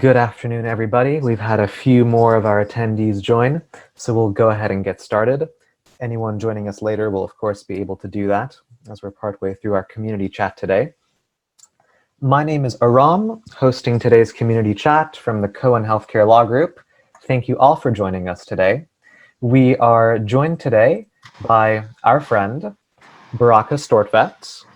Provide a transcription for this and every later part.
Good afternoon, everybody. We've had a few more of our attendees join, so we'll go ahead and get started. Anyone joining us later will, of course, be able to do that as we're partway through our community chat today. My name is Aram, hosting today's community chat from the Cohen Healthcare Law Group. Thank you all for joining us today. We are joined today by our friend, Baraka Stortvedt.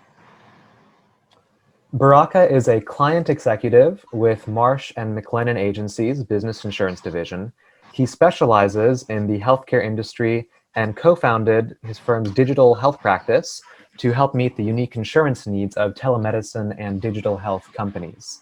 Baraka is a client executive with Marsh & McLennan Agency's Business Insurance Division. He specializes in the healthcare industry and co-founded his firm's digital health practice to help meet the unique insurance needs of telemedicine and digital health companies.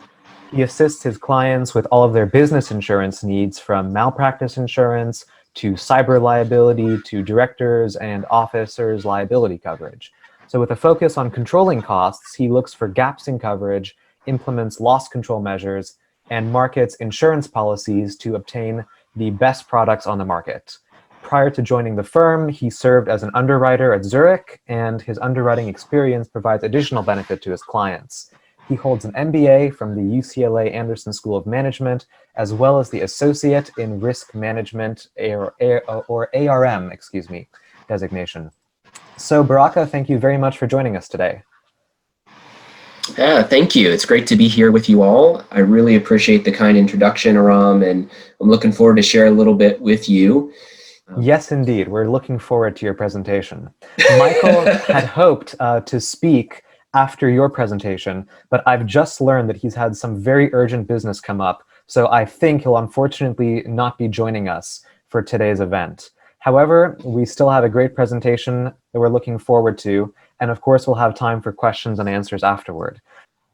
He assists his clients with all of their business insurance needs, from malpractice insurance to cyber liability to directors and officers liability coverage. So with a focus on controlling costs, he looks for gaps in coverage, implements loss control measures, and markets insurance policies to obtain the best products on the market. Prior to joining the firm, he served as an underwriter at Zurich, and his underwriting experience provides additional benefit to his clients. He holds an MBA from the UCLA Anderson School of Management, as well as the Associate in Risk Management, or ARM, designation. So Baraka, thank you very much for joining us today. Yeah, thank you. It's great to be here with you all. I really appreciate the kind introduction, Aram, and I'm looking forward to share a little bit with you. Yes, indeed. We're looking forward to your presentation. Michael had hoped to speak after your presentation, but I've just learned that he's had some very urgent business come up, so I think he'll unfortunately not be joining us for today's event. However, we still have a great presentation that we're looking forward to, and of course, we'll have time for questions and answers afterward.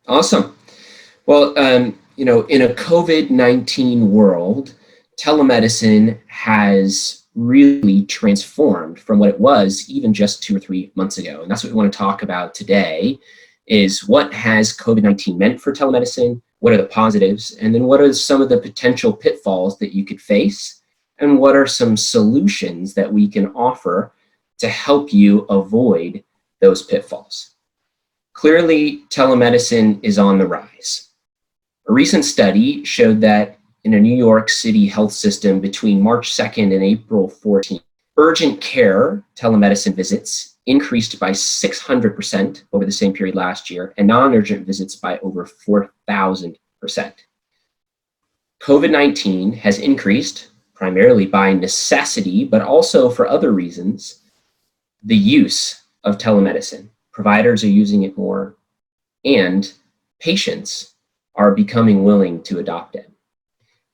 Awesome. Well, in a COVID-19 world, telemedicine has really transformed from what it was even just 2 or 3 months ago. And that's what we want to talk about today, is what has COVID-19 meant for telemedicine, what are the positives, and then what are some of the potential pitfalls that you could face, and what are some solutions that we can offer to help you avoid those pitfalls. Clearly, telemedicine is on the rise. A recent study showed that in a New York City health system between March 2nd and April 14th, urgent care telemedicine visits increased by 600% over the same period last year, and non-urgent visits by over 4,000%. COVID-19 has increased, primarily by necessity, but also for other reasons, the use of telemedicine. Providers are using it more, and patients are becoming willing to adopt it.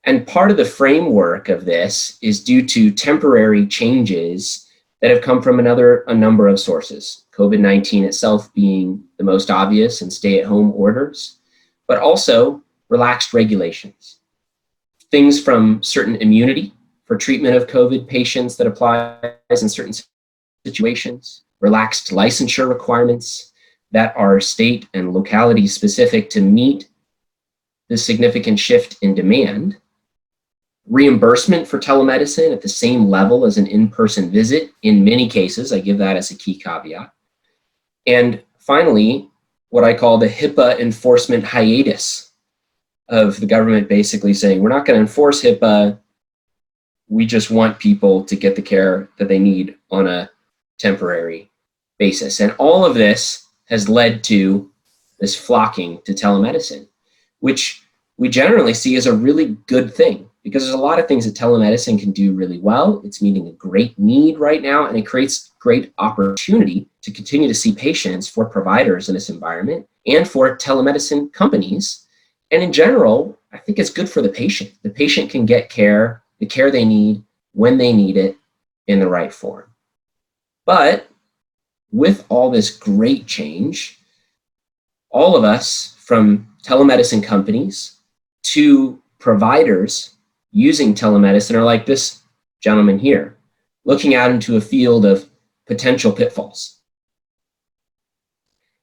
And part of the framework of this is due to temporary changes that have come from a number of sources. COVID-19 itself being the most obvious, and stay-at-home orders, but also relaxed regulations. Things from certain immunity for treatment of COVID patients that applies in certain situations, relaxed licensure requirements that are state and locality specific to meet the significant shift in demand, reimbursement for telemedicine at the same level as an in-person visit in many cases. I give that as a key caveat. And finally, what I call the HIPAA enforcement hiatus of the government basically saying, we're not going to enforce HIPAA. We just want people to get the care that they need on a temporary basis. And all of this has led to this flocking to telemedicine, which we generally see as a really good thing, because there's a lot of things that telemedicine can do really well. It's meeting a great need right now, and it creates great opportunity to continue to see patients for providers in this environment and for telemedicine companies. And in general, I think it's good for the patient. The patient can get care, the care they need, when they need it, in the right form. But with all this great change, all of us, from telemedicine companies to providers using telemedicine, are like this gentleman here, looking out into a field of potential pitfalls.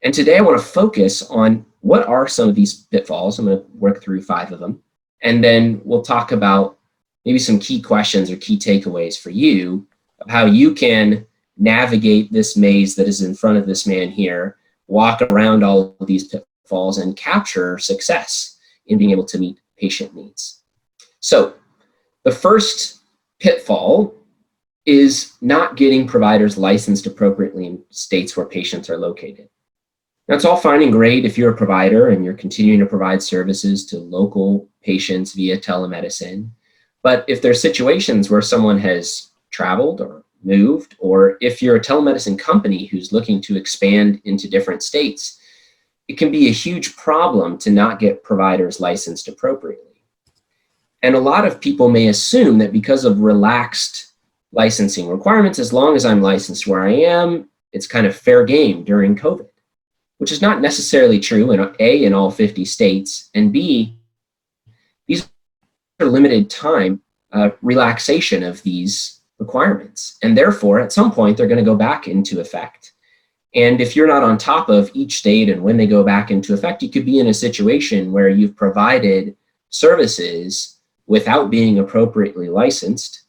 And today I want to focus on what are some of these pitfalls. I'm going to work through 5 of them, and then we'll talk about maybe some key questions or key takeaways for you of how you can navigate this maze that is in front of this man here, walk around all of these pitfalls, and capture success in being able to meet patient needs. So the first pitfall is not getting providers licensed appropriately in states where patients are located. Now, it's all fine and great if you're a provider and you're continuing to provide services to local patients via telemedicine. But if there's situations where someone has traveled or moved, or if you're a telemedicine company who's looking to expand into different states, it can be a huge problem to not get providers licensed appropriately. And a lot of people may assume that because of relaxed licensing requirements, as long as I'm licensed where I am, it's kind of fair game during COVID, which is not necessarily true in all 50 states, and B, these are limited time relaxation of these requirements. And therefore, at some point, they're going to go back into effect. And if you're not on top of each state and when they go back into effect, you could be in a situation where you've provided services without being appropriately licensed.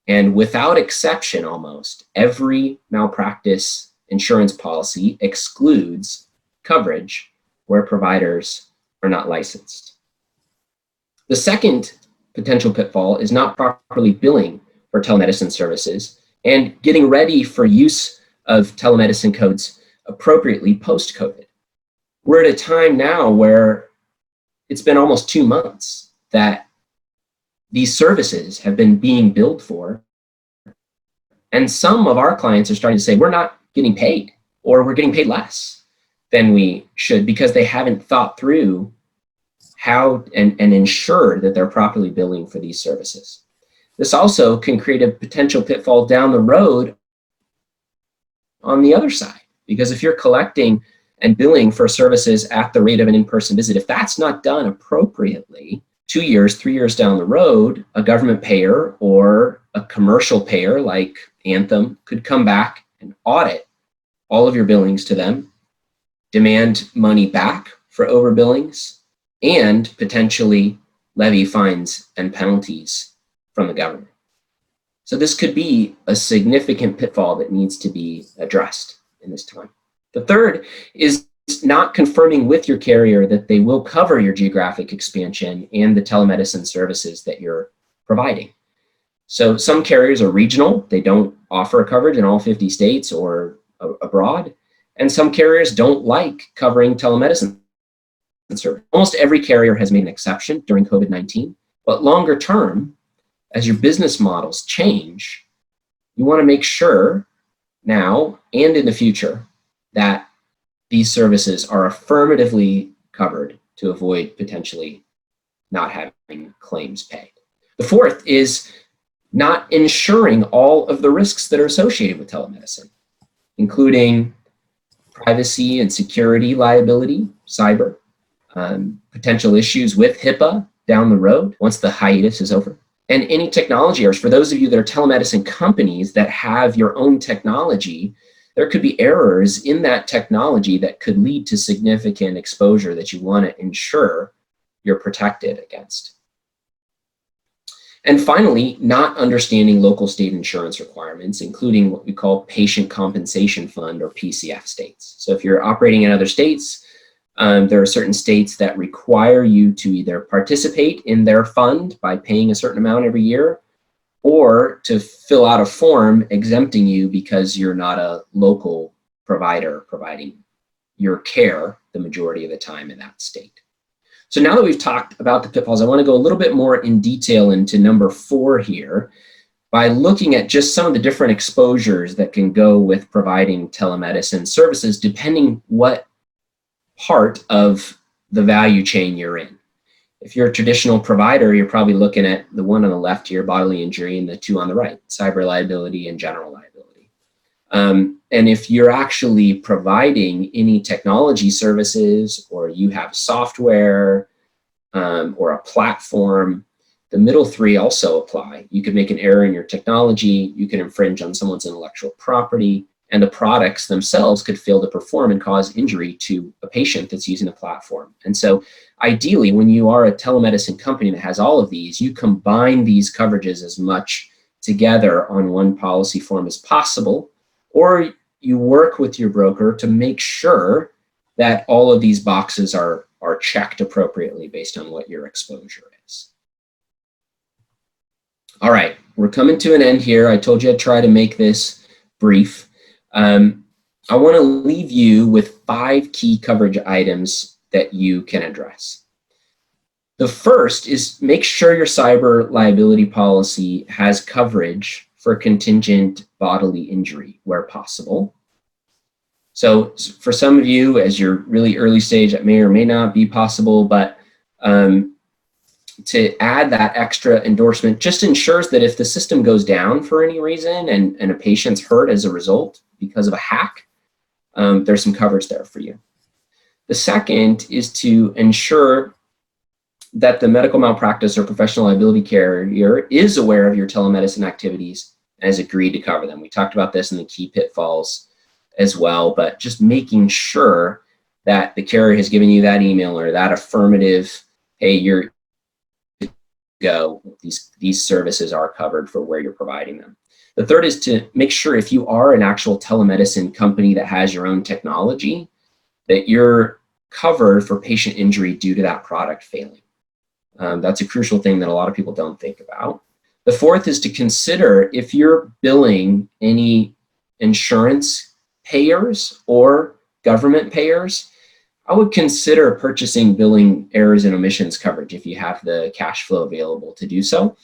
And without exception, almost every malpractice insurance policy excludes coverage where providers are not licensed. The second potential pitfall is not properly billing for telemedicine services and getting ready for use of telemedicine codes appropriately post-COVID. We're at a time now where it's been almost 2 months that these services have been being billed for, and some of our clients are starting to say, we're not getting paid, or we're getting paid less than we should because they haven't thought through how and ensure that they're properly billing for these services. This also can create a potential pitfall down the road on the other side, because if you're collecting and billing for services at the rate of an in-person visit, if that's not done appropriately, 2 years, 3 years down the road, a government payer or a commercial payer like Anthem could come back and audit all of your billings to them, demand money back for overbillings, and potentially levy fines and penalties from the government. So this could be a significant pitfall that needs to be addressed in this time. The third is not confirming with your carrier that they will cover your geographic expansion and the telemedicine services that you're providing. So some carriers are regional, they don't offer coverage in all 50 states or abroad, and some carriers don't like covering telemedicine service. Almost every carrier has made an exception during COVID-19, but longer term, as your business models change, you want to make sure now and in the future that these services are affirmatively covered to avoid potentially not having claims paid. The fourth is not ensuring all of the risks that are associated with telemedicine, including privacy and security liability, cyber, potential issues with HIPAA down the road once the hiatus is over, and any technology errors. For those of you that are telemedicine companies that have your own technology, there could be errors in that technology that could lead to significant exposure that you want to ensure you're protected against. And finally, not understanding local state insurance requirements, including what we call patient compensation fund or PCF states. So if you're operating in other states, there are certain states that require you to either participate in their fund by paying a certain amount every year, or to fill out a form exempting you because you're not a local provider providing your care the majority of the time in that state. So now that we've talked about the pitfalls, I want to go a little bit more in detail into number 4 here by looking at just some of the different exposures that can go with providing telemedicine services depending what part of the value chain you're in. If you're a traditional provider, you're probably looking at the one on the left here, bodily injury, and the two on the right, cyber liability and general liability. And if you're actually providing any technology services, or you have software or a platform, the middle 3 also apply. You could make an error in your technology, you can infringe on someone's intellectual property, and the products themselves could fail to perform and cause injury to a patient that's using the platform. And so ideally, when you are a telemedicine company that has all of these, you combine these coverages as much together on one policy form as possible, or you work with your broker to make sure that all of these boxes are are checked appropriately based on what your exposure is. All right, we're coming to an end here. I told you I'd try to make this brief. I want to leave you with 5 key coverage items that you can address. The first is make sure your cyber liability policy has coverage for contingent bodily injury where possible. So for some of you, as you're really early stage, that may or may not be possible, but to add that extra endorsement just ensures that if the system goes down for any reason and a patient's hurt as a result because of a hack, there's some coverage there for you. The second is to ensure that the medical malpractice or professional liability carrier is aware of your telemedicine activities and has agreed to cover them. We talked about this in the key pitfalls as well, but just making sure that the carrier has given you that email or that affirmative, hey, you're good to go, these services are covered for where you're providing them. The third is to make sure if you are an actual telemedicine company that has your own technology, that you're covered for patient injury due to that product failing. That's a crucial thing that a lot of people don't think about. The fourth is to consider if you're billing any insurance payers or government payers, I would consider purchasing billing errors and omissions coverage if you have the cash flow available to do so,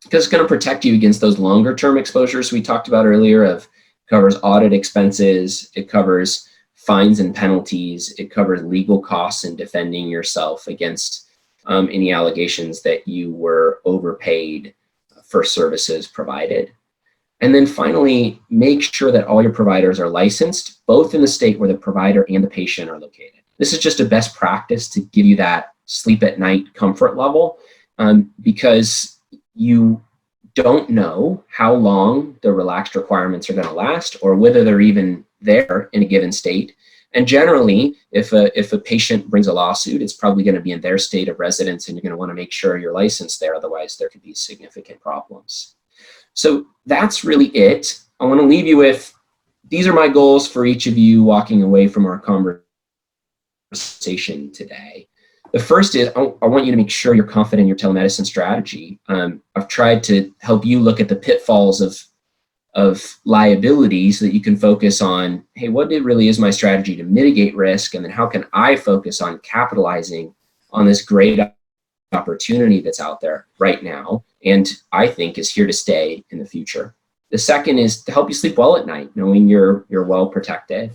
because it's going to protect you against those longer term exposures we talked about earlier of covers audit expenses, it covers fines and penalties, it covers legal costs and defending yourself against any allegations that you were overpaid for services provided. And then finally, make sure that all your providers are licensed, both in the state where the provider and the patient are located. This is just a best practice to give you that sleep at night comfort level, because you don't know how long the relaxed requirements are going to last or whether they're even there in a given state. And generally, if a patient brings a lawsuit, it's probably going to be in their state of residence, and you're going to want to make sure you're licensed there. Otherwise, there could be significant problems. So that's really it. I want to leave you with, these are my goals for each of you walking away from our conversation today. The first is I want you to make sure you're confident in your telemedicine strategy. I've tried to help you look at the pitfalls of liability so that you can focus on, hey, what really is my strategy to mitigate risk? And then how can I focus on capitalizing on this great opportunity that's out there right now, and I think is here to stay in the future. The second is to help you sleep well at night, knowing you're well protected.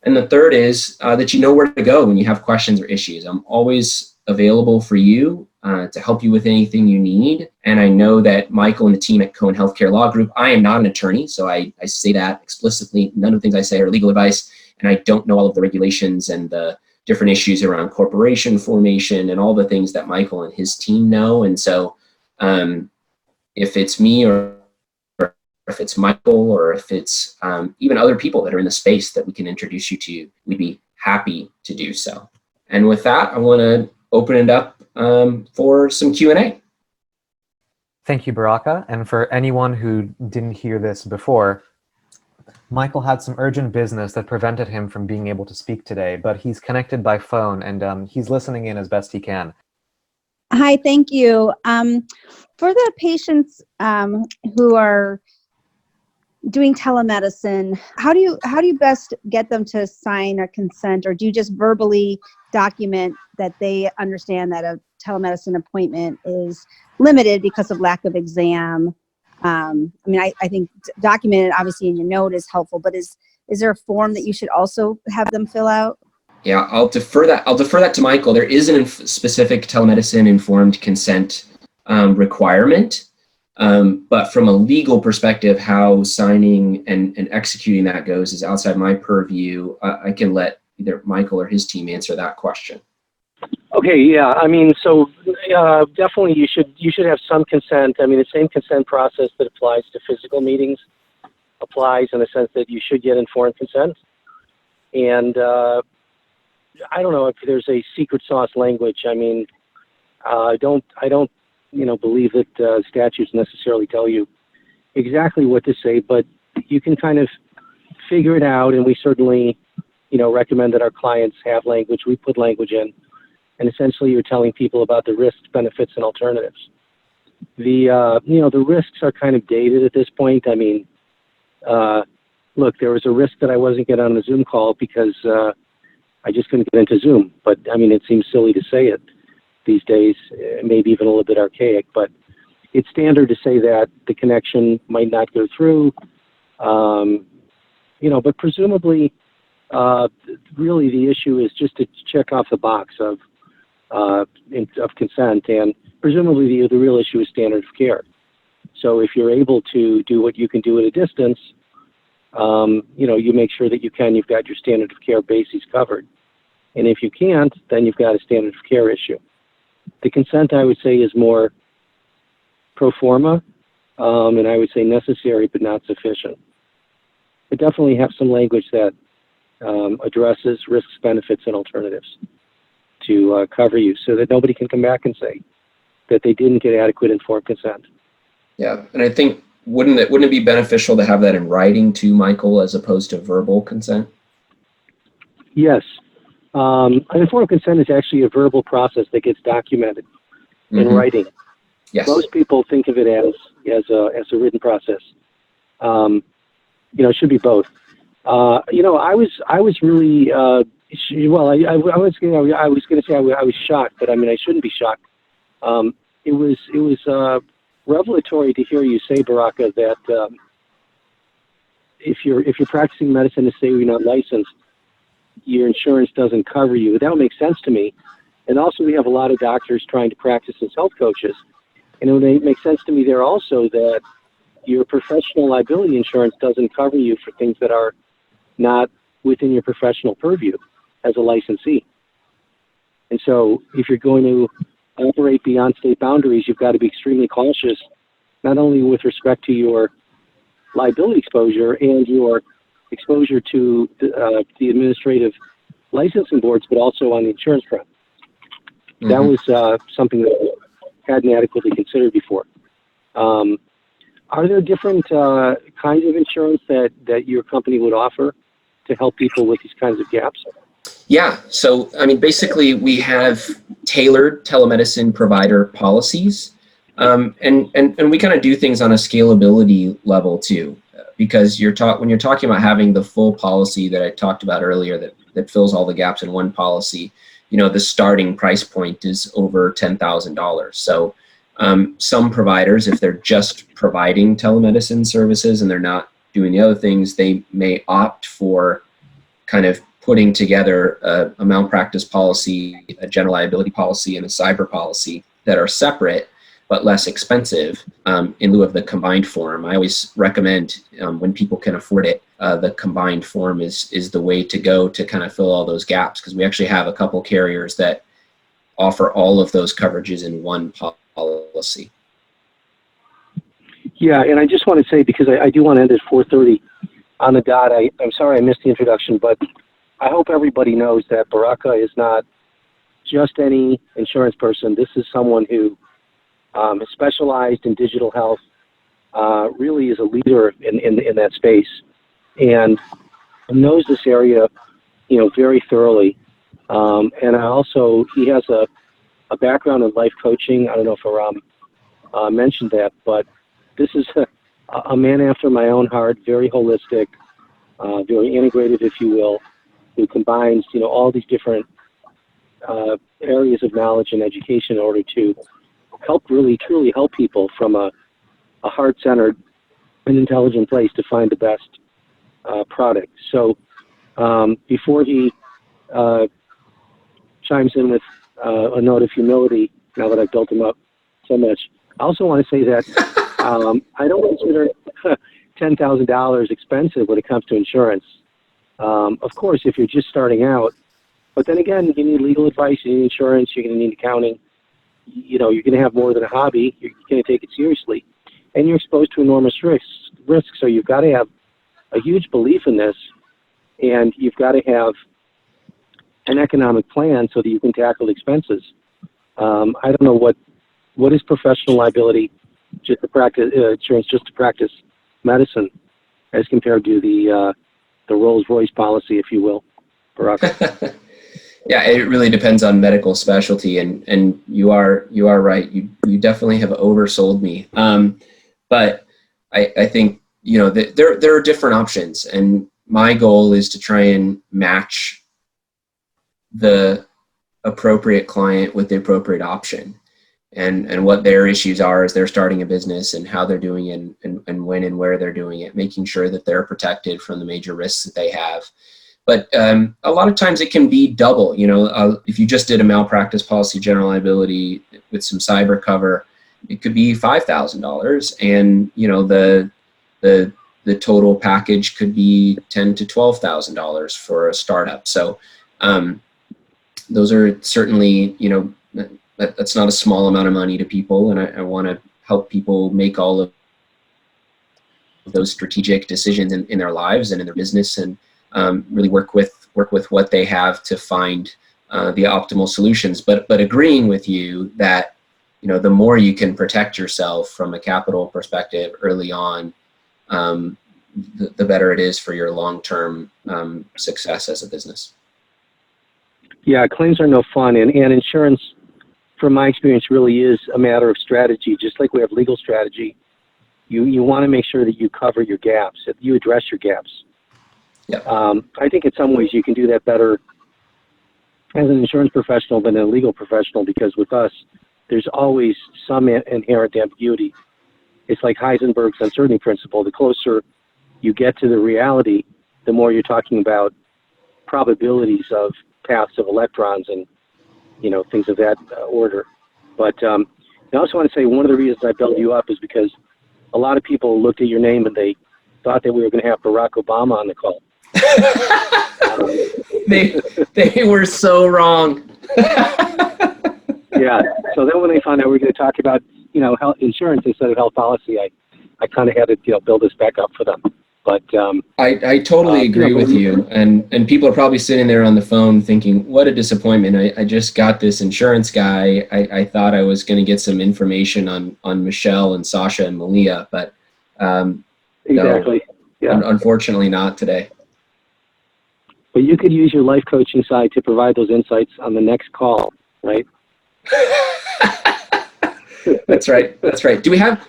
And the third is that you know where to go when you have questions or issues. I'm always available for you to help you with anything you need. And I know that Michael and the team at Cohen Healthcare Law Group, I am not an attorney, so I say that explicitly. None of the things I say are legal advice, and I don't know all of the regulations and the different issues around corporation formation and all the things that Michael and his team know. And so if it's me or if it's Michael or if it's even other people that are in the space that we can introduce you to, we'd be happy to do so. And with that, I want to open it up for some Q&A. Thank you, Baraka. And for anyone who didn't hear this before, Michael had some urgent business that prevented him from being able to speak today, but he's connected by phone and he's listening in as best he can. Hi, thank you. For the patients who are doing telemedicine, how do you best get them to sign a consent, or do you just verbally document that they understand that a telemedicine appointment is limited because of lack of exam? I mean, I think documented obviously in your note is helpful, but is there a form that you should also have them fill out? Yeah, I'll defer that to Michael. There is a specific telemedicine informed consent requirement. But from a legal perspective, how signing and executing that goes is outside my purview. I can let either Michael or his team answer that question. Okay, yeah, I mean, so definitely you should have some consent. I mean, the same consent process that applies to physical meetings applies in the sense that you should get informed consent. And I don't know if there's a secret sauce language. I mean, I don't believe that statutes necessarily tell you exactly what to say, but you can kind of figure it out, and we certainly recommend that our clients have language. We put language in, and essentially you're telling people about the risks, benefits, and alternatives. The risks are kind of dated at this point. I mean, look, there was a risk that I wasn't getting on the Zoom call because I just couldn't get into Zoom. But I mean, it seems silly to say it these days, maybe even a little bit archaic, but it's standard to say that the connection might not go through, but presumably, really the issue is just to check off the box of consent, and presumably the real issue is standard of care. So if you're able to do what you can do at a distance, you make sure that you've got your standard of care bases covered. And if you can't, then you've got a standard of care issue. The consent, I would say, is more pro forma, and I would say necessary but not sufficient. But definitely have some language that addresses risks, benefits, and alternatives to cover you so that nobody can come back and say that they didn't get adequate informed consent. Yeah, and I think wouldn't it be beneficial to have that in writing too, Michael, as opposed to verbal consent? Yes. An informed consent is actually a verbal process that gets documented in writing. Yes. Most people think of it as a written process. It should be both. I was really I was going to say I was shocked, but I mean I shouldn't be shocked. It was revelatory to hear you say, Baraka, that if you're practicing medicine to say you're not licensed, your insurance doesn't cover you. That would make sense to me. And also, we have a lot of doctors trying to practice as health coaches, and it would make sense to me there also that your professional liability insurance doesn't cover you for things that are not within your professional purview as a licensee. And so if you're going to operate beyond state boundaries, you've got to be extremely cautious, not only with respect to your liability exposure and your exposure to the administrative licensing boards, but also on the insurance front. That was something that I hadn't adequately considered before. Are there different kinds of insurance that your company would offer to help people with these kinds of gaps? Yeah. So, I mean, basically, we have tailored telemedicine provider policies, and we kind of do things on a scalability level too, because when you're talking about having the full policy that I talked about earlier that fills all the gaps in one policy, the starting price point is over $10,000. So some providers, if they're just providing telemedicine services and they're not doing the other things, they may opt for kind of putting together a malpractice policy, a general liability policy, and a cyber policy that are separate but less expensive in lieu of the combined form. I always recommend when people can afford it, the combined form is the way to go to kind of fill all those gaps, because we actually have a couple carriers that offer all of those coverages in one policy. Yeah, and I just want to say, because I do want to end at 4:30 on the dot, I'm sorry I missed the introduction, but I hope everybody knows that Baraka is not just any insurance person. This is someone who is specialized in digital health, really is a leader in that space, and knows this area, very thoroughly. And he has a background in life coaching. I don't know if Aram mentioned that, but this is a man after my own heart, very holistic, very integrative, if you will, who combines, all these different areas of knowledge and education in order to really truly help people from a heart-centered and intelligent place to find the best product. So before he chimes in with a note of humility, now that I've built him up so much, I also want to say that I don't consider $10,000 expensive when it comes to insurance. Of course, if you're just starting out, but then again, you need legal advice, you need insurance, you're going to need accounting. You're going to have more than a hobby. You're going to take it seriously, and you're exposed to enormous risks. So you've got to have a huge belief in this, and you've got to have an economic plan so that you can tackle expenses. I don't know what is professional liability, just to practice insurance, just to practice medicine, as compared to the Rolls-Royce policy, if you will. Barack? Yeah, it really depends on medical specialty, and you are right. You definitely have oversold me. But I think there are different options, and my goal is to try and match the appropriate client with the appropriate option, and what their issues are as they're starting a business, and how they're doing it, and when and where they're doing it, making sure that they're protected from the major risks that they have. But a lot of times it can be double. If you just did a malpractice policy, general liability with some cyber cover, it could be $5,000, and the total package could be $10,000 to $12,000 for a startup. So those are certainly, that's not a small amount of money to people, and I want to help people make all of those strategic decisions in their lives and in their business, and really work with what they have to find the optimal solutions. But agreeing with you that the more you can protect yourself from a capital perspective early on, the better it is for your long-term success as a business. Yeah, claims are no fun, and insurance, from my experience, really is a matter of strategy. Just like we have legal strategy, you want to make sure that you cover your gaps, that you address your gaps. Yeah. I think in some ways you can do that better as an insurance professional than a legal professional, because with us, there's always some inherent ambiguity. It's like Heisenberg's uncertainty principle. The closer you get to the reality, the more you're talking about probabilities of paths of electrons and things of that order. But I also want to say one of the reasons I built you up is because a lot of people looked at your name and they thought that we were going to have Barack Obama on the call. They were so wrong. Yeah. So then when they found out we were going to talk about health insurance instead of health policy, I kind of had to build this back up for them. But I totally agree with you, and people are probably sitting there on the phone thinking, what a disappointment. I just got this insurance guy. I thought I was going to get some information on Michelle and Sasha and Malia, but exactly. No, Yeah. Unfortunately not today. But you could use your life coaching side to provide those insights on the next call, right? That's right. Do we have,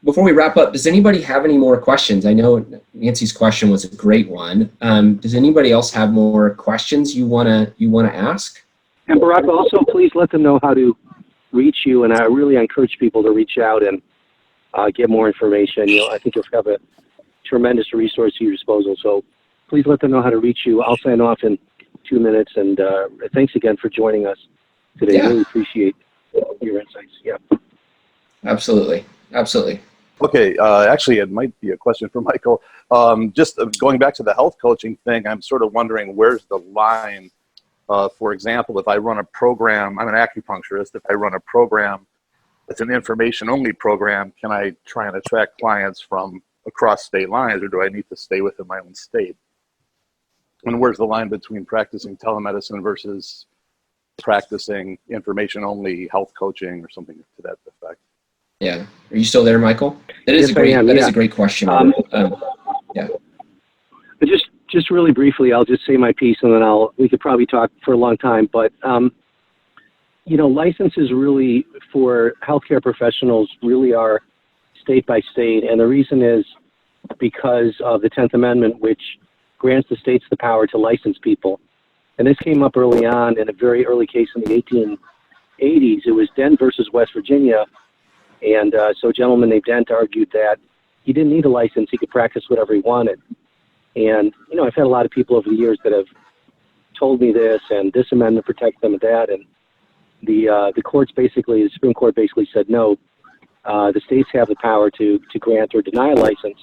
before we wrap up, does anybody have any more questions? I know Nancy's question was a great one. Does anybody else have more questions you wanna ask? And Barack, also please let them know how to reach you. And I really encourage people to reach out and get more information. I think you'll have a tremendous resource at your disposal. So please let them know how to reach you. I'll sign off in 2 minutes. And thanks again for joining us today. Yeah. Really appreciate your insights. Yeah. Absolutely. Okay, actually, it might be a question for Michael. Just going back to the health coaching thing, I'm sort of wondering where's the line. For example, if I run a program, I'm an acupuncturist, if I run a program that's an information-only program, can I try and attract clients from across state lines, or do I need to stay within my own state? And where's the line between practicing telemedicine versus practicing information-only health coaching or something to that effect? Yeah. Are you still there, Michael? That is Yes, a great question. Yeah. But just really briefly, I'll just say my piece, and then we could probably talk for a long time. But licenses really for healthcare professionals really are state by state, and the reason is because of the 10th Amendment, which grants the states the power to license people. And this came up early on in a very early case in the 1880s. It was Dent versus West Virginia. And so a gentleman named Dent argued that he didn't need a license. He could practice whatever he wanted. And, I've had a lot of people over the years that have told me this, and this amendment protects them with that. And the Supreme Court basically said, no, the states have the power to grant or deny a license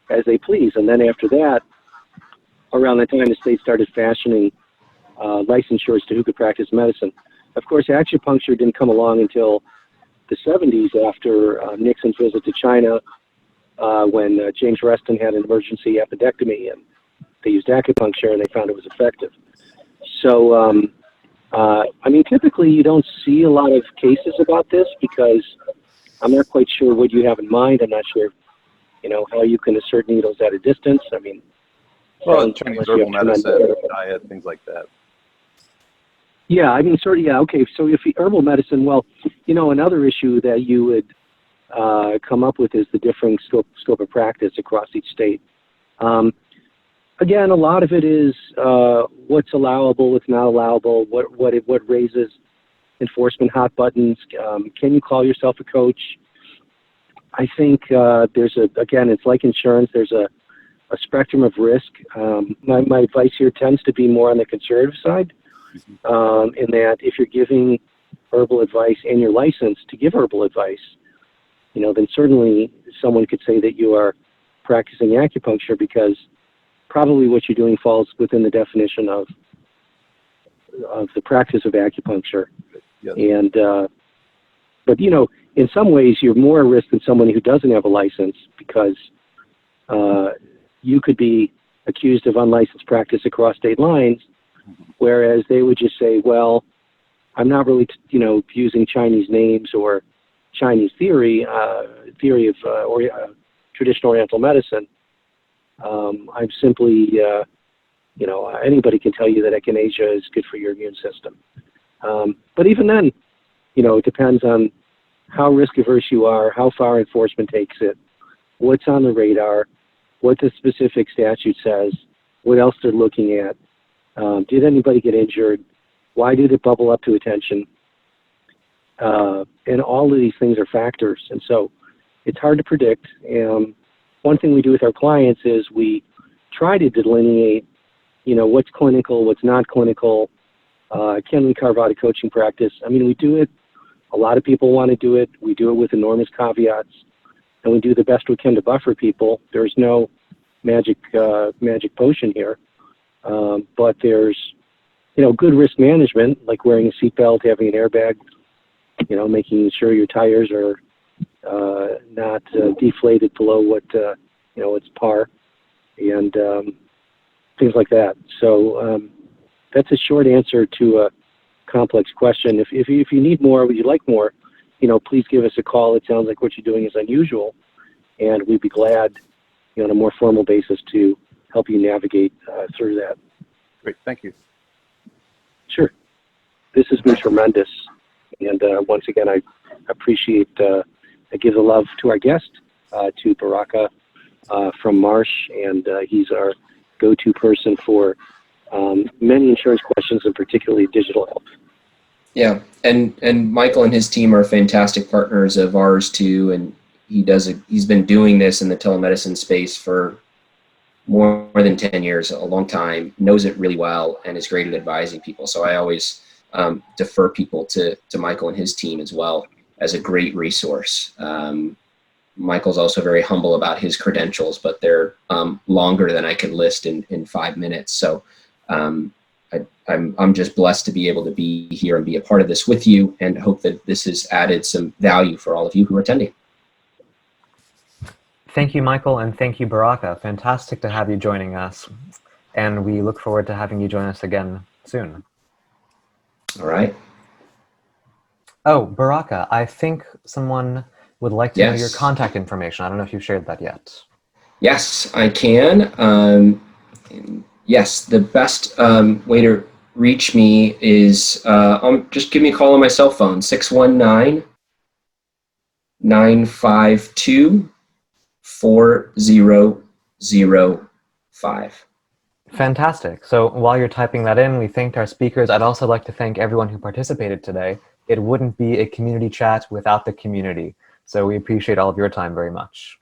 as they please. And then after that, around that time, the states started fashioning licensures to who could practice medicine. Of course, acupuncture didn't come along until the 70s after Nixon's visit to China, when James Reston had an emergency appendectomy, and they used acupuncture and they found it was effective. So, typically you don't see a lot of cases about this because I'm not quite sure what you have in mind. I'm not sure, how you can assert needles at a distance. Well, Chinese unless you herbal have tremendous- medicine, diet, things like that. Yeah, I mean, sort of, yeah, okay. So if the herbal medicine, well, you know, another issue that you would come up with is the differing scope of practice across each state. Again, a lot of it is what's allowable, what's not allowable, what raises enforcement hot buttons. Can you call yourself a coach? I think again, it's like insurance. There's a spectrum of risk. My advice here tends to be more on the conservative side, in that if you're giving herbal advice and you're licensed to give herbal advice, you know, then certainly someone could say that you are practicing acupuncture, because probably what you're doing falls within the definition of the practice of acupuncture. Yes. And but you know, in some ways, you're more at risk than someone who doesn't have a license, because you could be accused of unlicensed practice across state lines, whereas they would just say, well, I'm not really, using Chinese names or Chinese theory of traditional Oriental medicine. I'm simply, anybody can tell you that echinacea is good for your immune system. But even then, it depends on how risk averse you are, how far enforcement takes it, what's on the radar, what the specific statute says, what else they're looking at. Did anybody get injured? Why did it bubble up to attention? And all of these things are factors. And so it's hard to predict. One thing we do with our clients is we try to delineate, what's clinical, what's not clinical. Can we carve out a coaching practice? I mean, we do it. A lot of people want to do it. We do it with enormous caveats, and we do the best we can to buffer people. There's no magic potion here, but there's good risk management, like wearing a seatbelt, having an airbag, making sure your tires are not deflated below what it's par, and things like that. So that's a short answer to a complex question. If you need more, would you like more, please give us a call. It sounds like what you're doing is unusual, and we'd be glad, on a more formal basis, to help you navigate through that. Great, thank you. Sure. This has been tremendous. And once again, I appreciate, I give the love to our guest, to Baraka from Marsh, and he's our go-to person for many insurance questions, and particularly digital health. Yeah, and Michael and his team are fantastic partners of ours too, and he's been doing this in the telemedicine space for more than 10 years, a long time, knows it really well, and is great at advising people. So I always defer people to Michael and his team as well as a great resource. Michael's also very humble about his credentials, but they're longer than I can list in 5 minutes. So I'm just blessed to be able to be here and be a part of this with you, and hope that this has added some value for all of you who are attending. Thank you, Michael, and thank you, Baraka. Fantastic to have you joining us, and we look forward to having you join us again soon. All right. Oh, Baraka, I think someone would like to know your Yes. contact information. I don't know if you've shared that yet. Yes, I can. Yes, the best way to reach me is just give me a call on my cell phone, 619-952-4005. Fantastic. So while you're typing that in, we thanked our speakers. I'd also like to thank everyone who participated today. It wouldn't be a community chat without the community. So we appreciate all of your time very much.